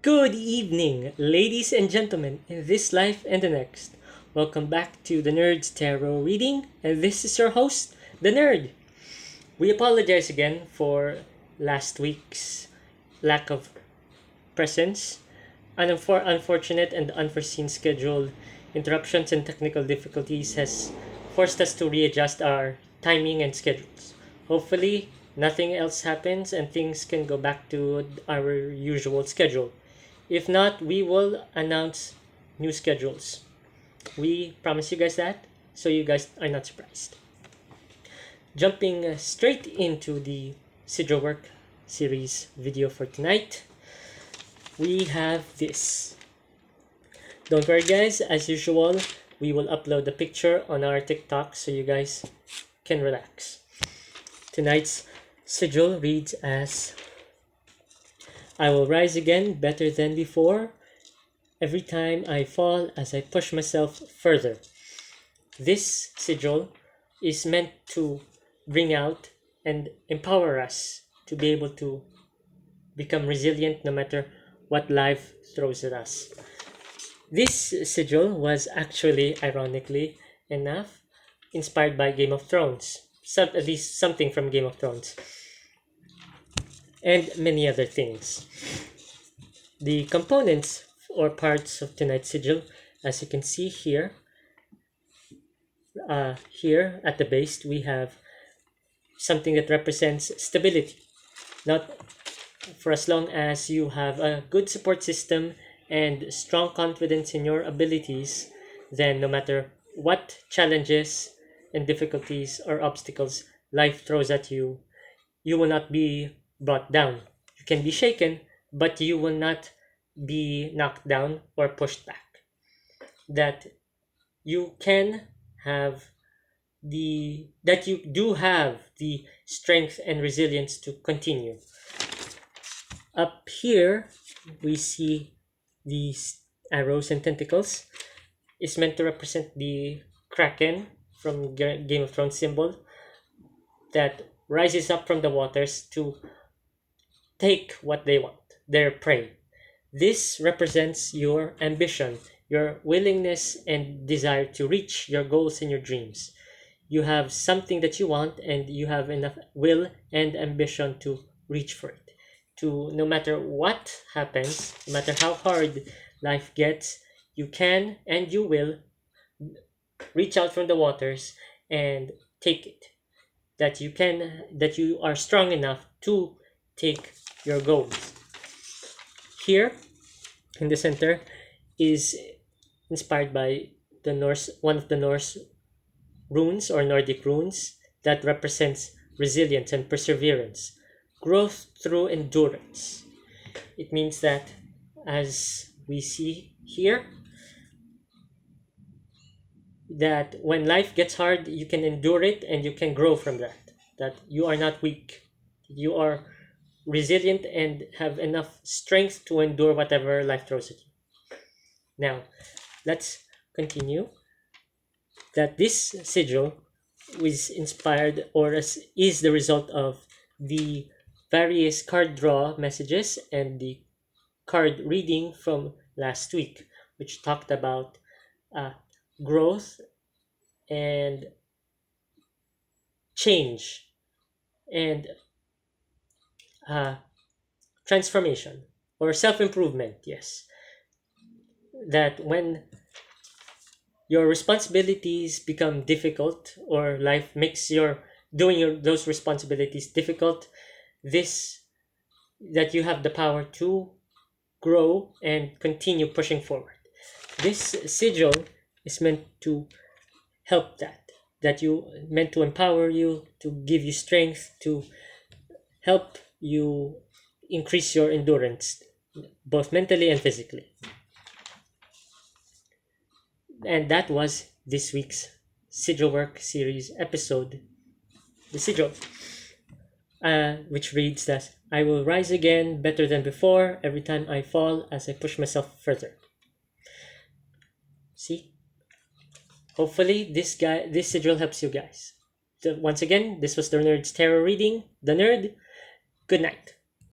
Good evening, ladies and gentlemen, in this life and the next. Welcome back to the Nerd's Tarot reading, and this is your host, the Nerd. We apologize again for last week's lack of presence. Unfortunate and unforeseen schedule interruptions and technical difficulties has forced us to readjust our timing and schedules. Hopefully, nothing else happens and things can go back to our usual schedule. If not, we will announce new schedules. We promise you guys that, so you guys are not surprised. Jumping straight into the sigil work series video for tonight, we have this. Don't worry, guys, as usual, we will upload the picture on our TikTok so you guys can relax. Tonight's sigil reads as: I will rise again better than before. Every time I fall as I push myself further. This sigil is meant to bring out and empower us to be able to become resilient no matter what life throws at us. This sigil was actually, ironically enough, inspired by Game of Thrones. At least something from Game of Thrones. And many other things. The components or parts of tonight's sigil, as you can see here, here at the base, we have something that represents stability. Not for as long as you have a good support system and strong confidence in your abilities, then no matter what challenges and difficulties or obstacles life throws at you, you will not be brought down. You can be shaken, but you will not be knocked down or pushed back. That you can have that you do have the strength and resilience to continue. Up here, we see these arrows and tentacles. It's meant to represent the Kraken from Game of Thrones symbol that rises up from the waters to take what they want, their prey. This represents your ambition, your willingness and desire to reach your goals and your dreams. You have something that you want and you have enough will and ambition to reach for it. To no matter what happens, no matter how hard life gets, you can and you will reach out from the waters and take it. That you are strong enough to take your goals. Here in the center is inspired by the Norse, one of the Norse runes or Nordic runes that represents resilience and perseverance, growth through endurance. It means that, as we see here, that when life gets hard, you can endure it and you can grow from that. That you are not weak. You are resilient and have enough strength to endure whatever life throws at you. Now, let's continue. That this sigil is inspired or is the result of the various card draw messages and the card reading from last week, which talked about growth and change and uh, transformation or self-improvement. Yes, that when your responsibilities become difficult or life makes those responsibilities difficult, this that you have the power to grow and continue pushing forward. This sigil is meant to help that you meant to empower you, to give you strength, to help you increase your endurance both mentally and physically. And that was this week's sigil work series episode, the sigil, which reads that I will rise again better than before every time I fall as I push myself further. See, hopefully this sigil helps you guys. So once again, this was the Nerd's Tarot reading. The Nerd, good night.